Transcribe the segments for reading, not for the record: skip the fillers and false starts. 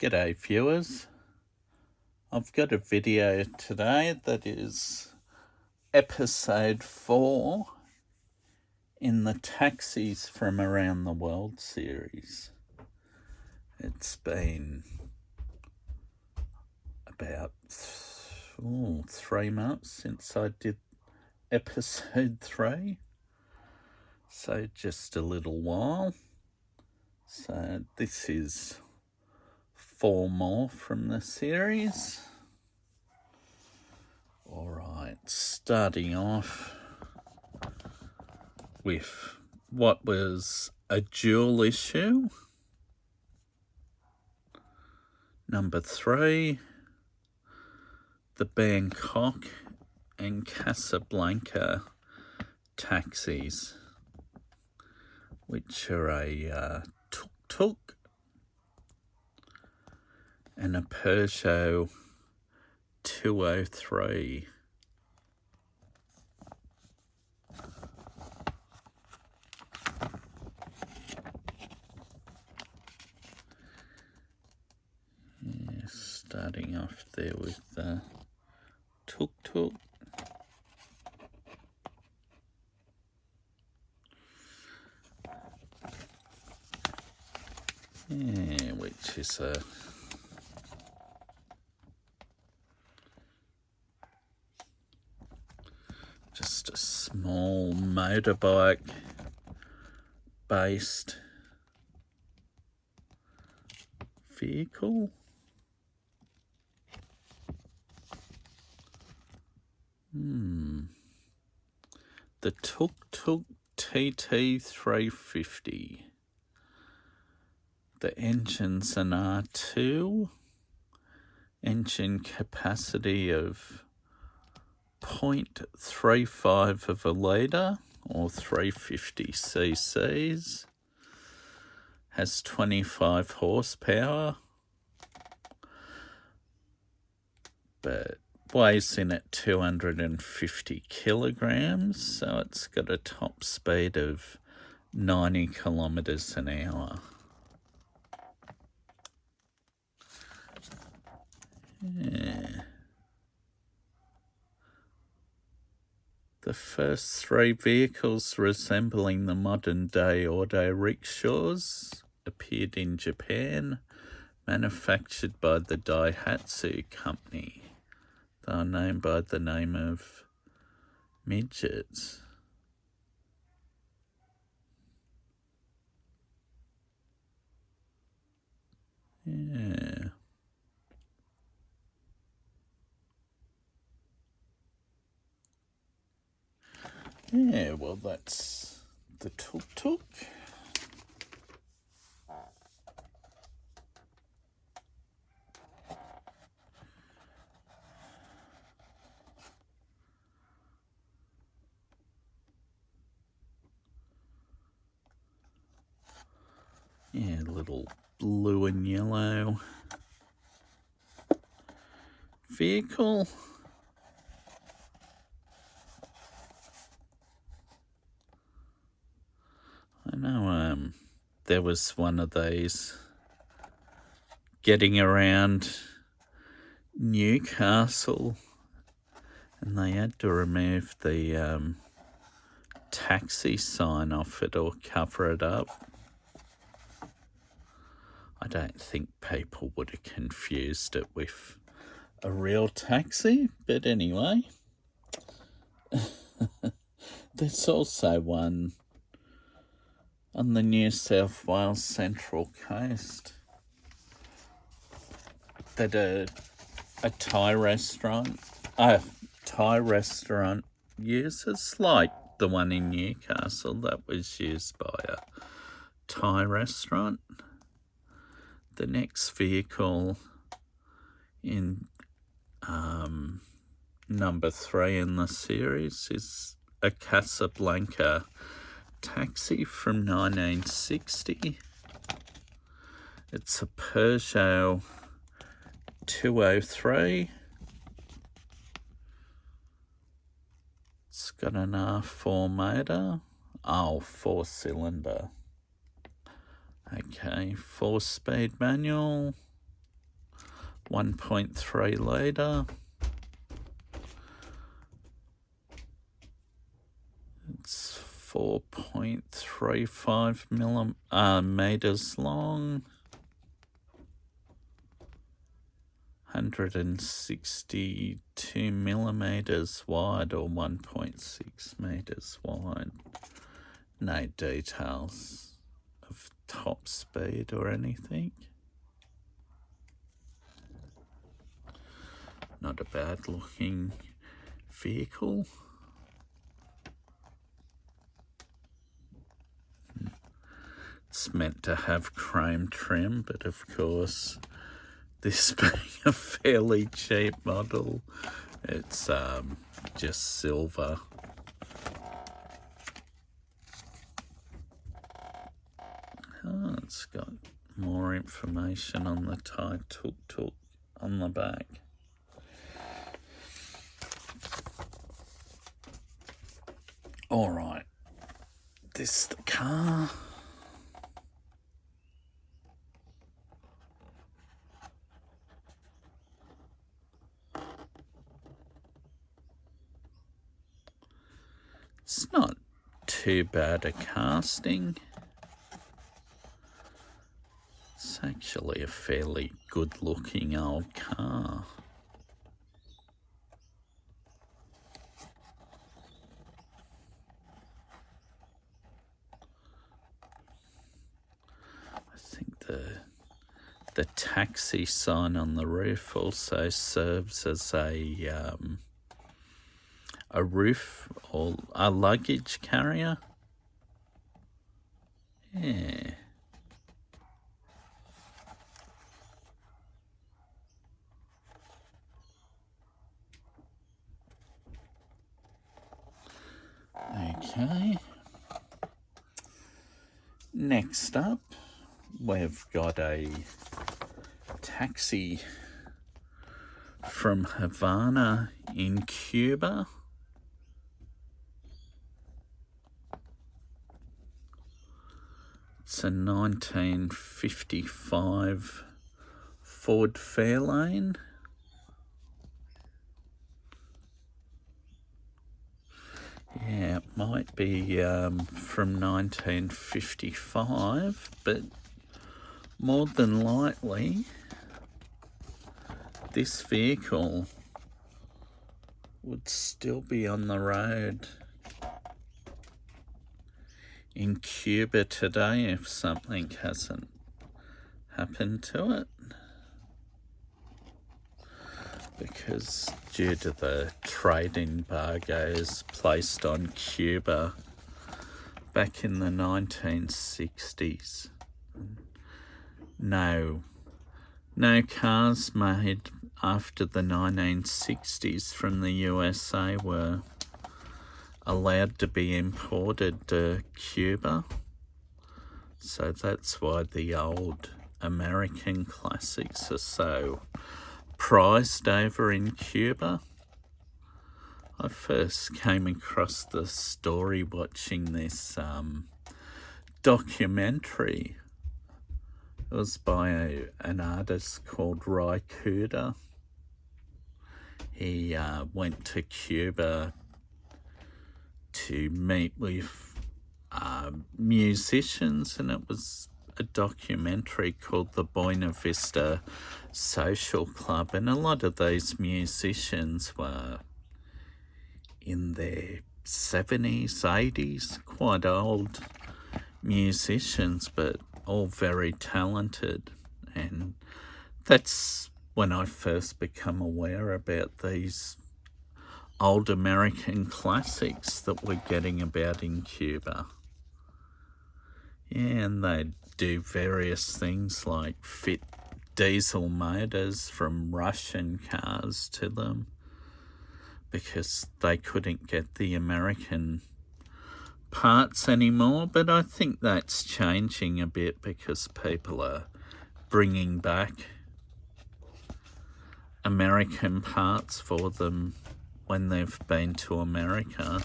G'day viewers, I've got a video today that is episode 4 in the Taxis from Around the World series. It's been about 3 months since I did episode 3, so just a little while. So this is 4 more from the series. Alright, starting off with what was a dual issue. Number 3, the Bangkok and Casablanca taxis, which are a Tuk Tuk and a Peugeot 203. Yeah, starting off there with the Tuk Tuk. Yeah, which is just a small motorbike based vehicle. The Tuk Tuk TT350. The engine's an R2, engine capacity of 0.35 of a litre or 350 cc's, has 25 horsepower, but weighs in at 250 kilograms, so it's got a top speed of 90 kilometres an hour. Yeah. The first 3 vehicles resembling the modern-day auto rickshaws appeared in Japan, manufactured by the Daihatsu company. They are known by the name of midgets. Yeah. Yeah, well, that's the Tuk Tuk. Yeah, little blue and yellow vehicle. I know there was one of these getting around Newcastle and they had to remove the taxi sign off it or cover it up. I don't think people would have confused it with a real taxi, but anyway. There's also one on the New South Wales Central Coast that a Thai restaurant uses, like the one in Newcastle that was used by a Thai restaurant. The next vehicle in number 3 in the series is a Casablanca taxi from 1960. It's a Peugeot 203. It's got an R4 motor. 4-cylinder. Okay, 4-speed manual. 1.3 litre. It's 4.35 meters long, 162 millimeters wide, or 1.6 meters wide. No details of top speed or anything. Not a bad looking vehicle. It's meant to have chrome trim, but of course, this being a fairly cheap model, it's just silver. Oh, it's got more information on the Thai Tuk Tuk on the back. All right, this is the car. It's not too bad a casting. It's actually a fairly good looking old car. I think the taxi sign on the roof also serves as a roof or a luggage carrier. Yeah. Okay. Next up, we've got a taxi from Havana in Cuba. It's a 1955 Ford Fairlane. Yeah, it might be from 1955, but more than likely, this vehicle would still be on the road in Cuba today if something hasn't happened to it. Because due to the trade embargoes placed on Cuba back in the 1960s, no cars made after the 1960s from the USA were allowed to be imported to Cuba. So that's why the old American classics are so prized over in Cuba. I first came across the story watching this documentary. It was by an artist called Rekord. He went to Cuba to meet with musicians, and it was a documentary called the Buena Vista Social Club, and a lot of these musicians were in their 70s, 80s, quite old musicians, but all very talented. And that's when I first become aware about these old American classics that we're getting about in Cuba. Yeah, and they do various things like fit diesel motors from Russian cars to them because they couldn't get the American parts anymore. But I think that's changing a bit because people are bringing back American parts for them when they've been to America.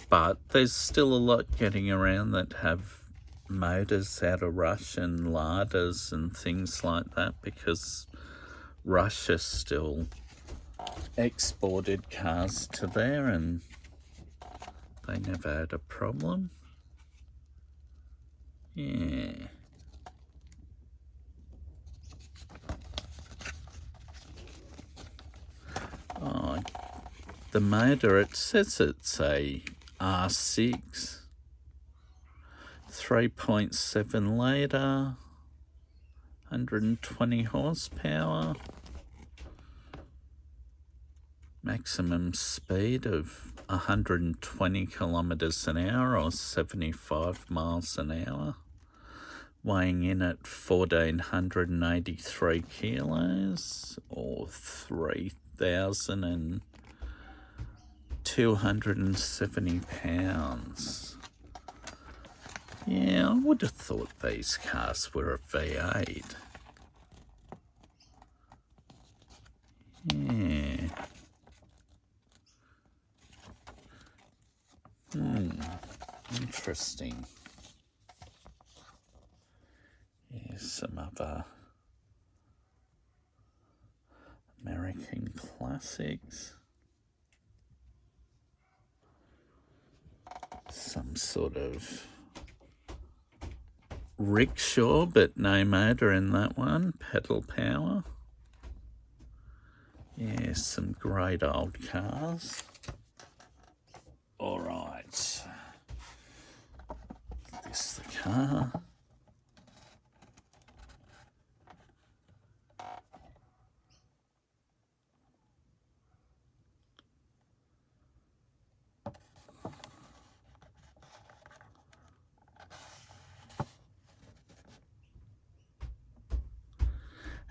But there's still a lot getting around that have motors out of Russian larders and things like that, because Russia still exported cars to there and they never had a problem. Yeah. Oh, the motor, it says it's a R6, 3.7 litre, 120 horsepower, maximum speed of 120 kilometres an hour or 75 miles an hour, weighing in at 1,483 kilos or 3,270 pounds. Yeah, I would have thought these cars were a V8. Yeah. Interesting. Here's some other American classics. Some sort of rickshaw, but no motor in that one. Pedal power. Yeah, some great old cars. All right. This the car.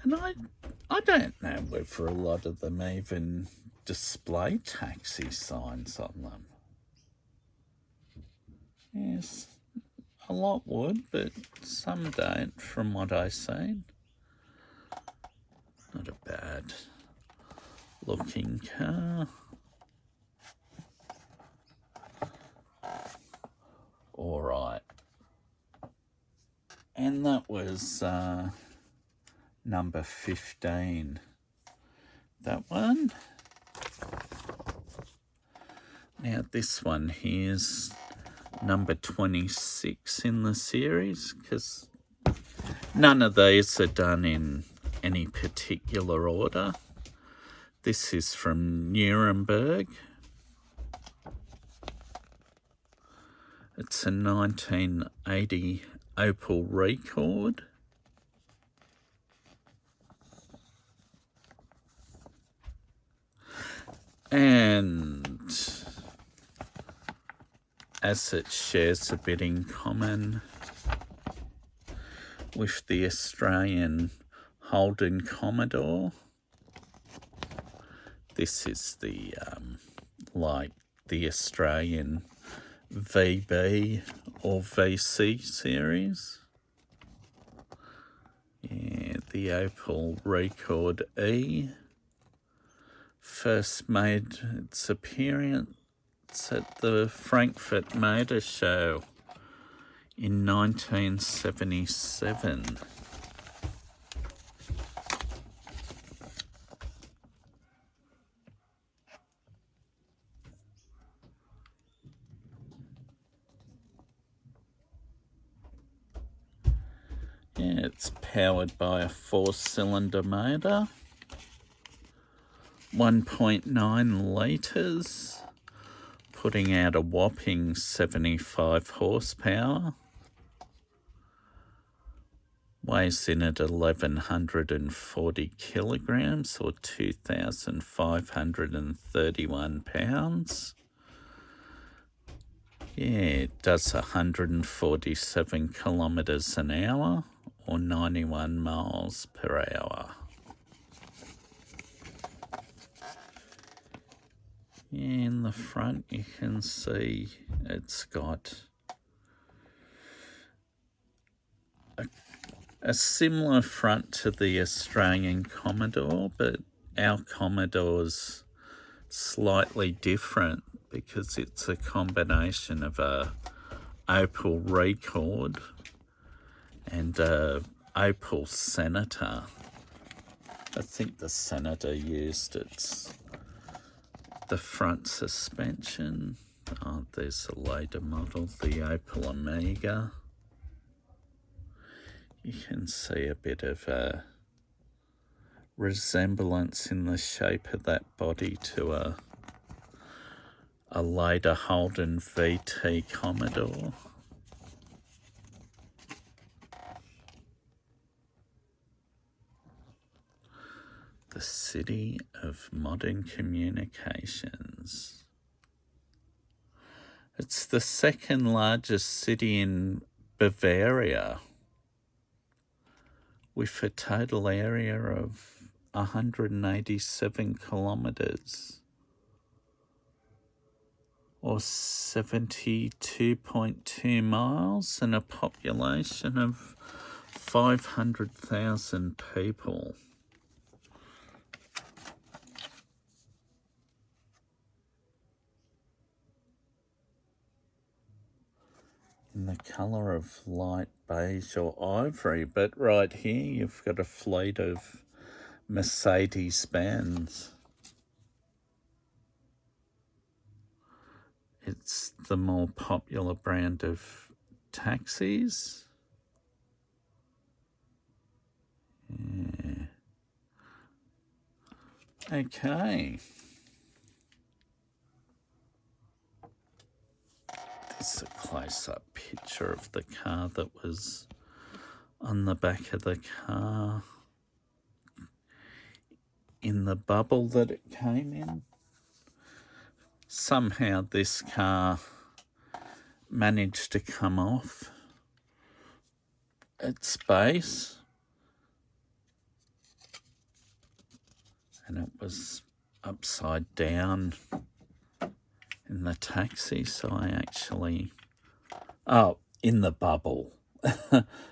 And I don't know whether a lot of them even display taxi signs on them. Yes, a lot would, but some don't, from what I've seen. Not a bad looking car. All right. And that was number 15. That one. Now this one here's number 26 in the series, because none of these are done in any particular order. This is from Nuremberg. It's a 1980 Opel Rekord. And as it shares a bit in common with the Australian Holden Commodore, this is the like the Australian VB or VC series. Yeah, the Opel Rekord E first made its appearance at the Frankfurt Motor Show in 1977. Yeah, it's powered by a 4-cylinder motor, 1.9 litres, putting out a whopping 75 horsepower. Weighs in at 1,140 kilograms or 2,531 pounds. Yeah, it does 147 kilometres an hour or 91 miles per hour. In the front you can see it's got a similar front to the Australian Commodore, but our Commodore's slightly different because it's a combination of a Opel Rekord and Opel Senator. I think the Senator used the front suspension. Oh, there's a later model, the Opel Omega. You can see a bit of a resemblance in the shape of that body to a later Holden VT Commodore. The city of modern communications. It's the second largest city in Bavaria, with a total area of 187 kilometres, or 72.2 miles, and a population of 500,000 people. In the colour of light beige or ivory, but right here you've got a fleet of Mercedes-Benz. It's the more popular brand of taxis. Yeah. Okay. This is a close-up picture of the car that was on the back of the car in the bubble that it came in. Somehow this car managed to come off its base, and it was upside down in the taxi, so I actually... Oh, in the bubble.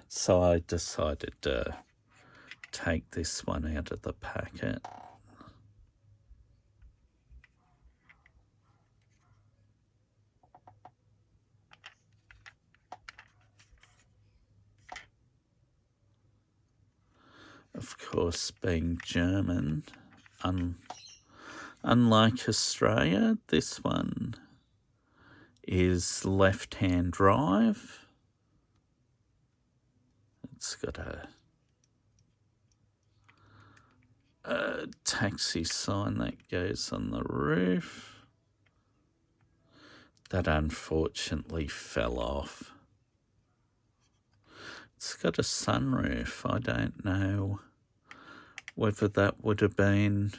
So I decided to take this one out of the packet. Of course, being German, unlike Australia, this one is left-hand drive. It's got a taxi sign that goes on the roof. That unfortunately fell off. It's got a sunroof. I don't know whether that would have been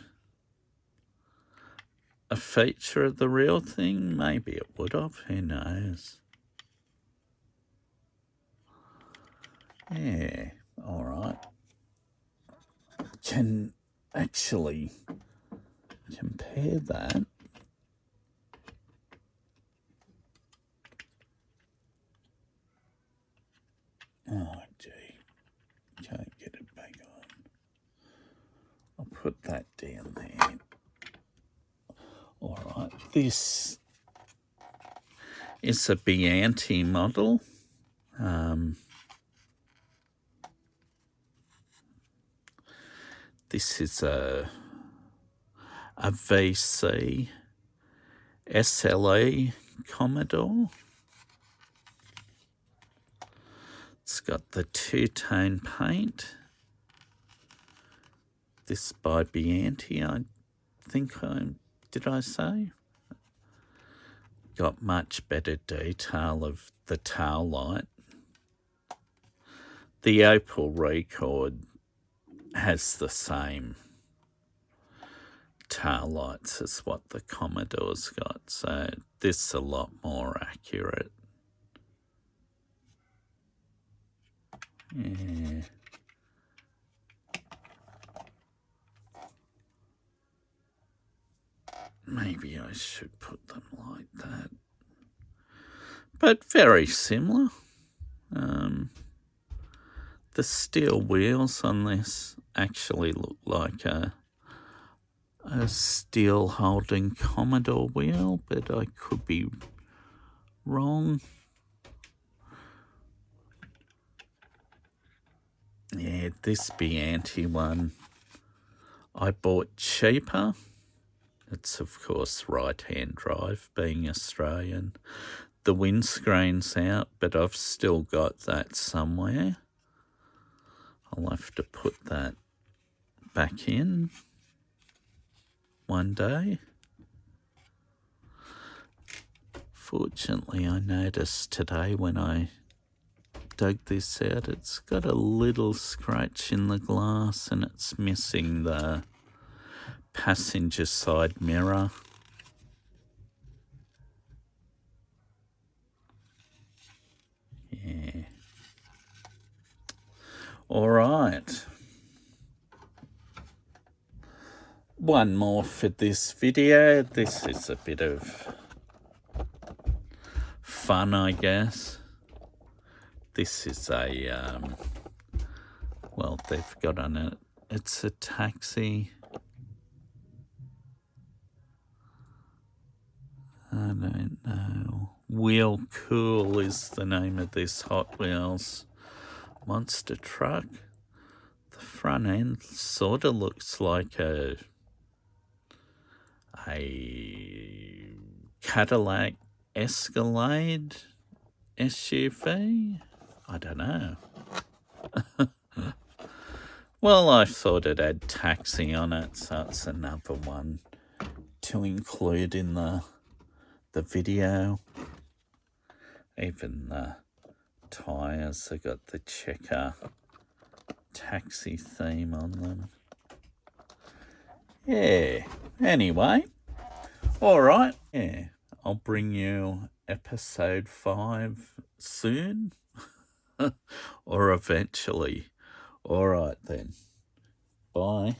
a feature of the real thing. Maybe it would have. Who knows? Yeah, all right. Can actually compare that. Oh, gee. Can't get it back on. I'll put that down there. All right. This is a Biante model. This is a VC SLE Commodore. It's got the two-tone paint. This by Biante, I think did I say? Got much better detail of the tail light. The Opel Rekord has the same tail lights as what the Commodore's got, so this is a lot more accurate. Yeah. Maybe I should put them like that. But very similar. The steel wheels on this actually look like a steel Holden Commodore wheel, but I could be wrong. Yeah, this Biante one I bought cheaper. It's, of course, right-hand drive, being Australian. The windscreen's out, but I've still got that somewhere. I'll have to put that back in one day. Fortunately, I noticed today when I dug this out, it's got a little scratch in the glass and it's missing the passenger side mirror. Yeah. All right. One more for this video. This is a bit of fun, I guess. This is a, well, they've got on it. It's a taxi. I don't know. Wheel Cool is the name of this Hot Wheels monster truck. The front end sort of looks like a Cadillac Escalade SUV. I don't know. Well, I thought it had taxi on it, so it's another one to include in the video. Even the tyres have got the checker taxi theme on them. Yeah, anyway, all right. Yeah, I'll bring you episode 5 soon, or eventually. All right then, bye.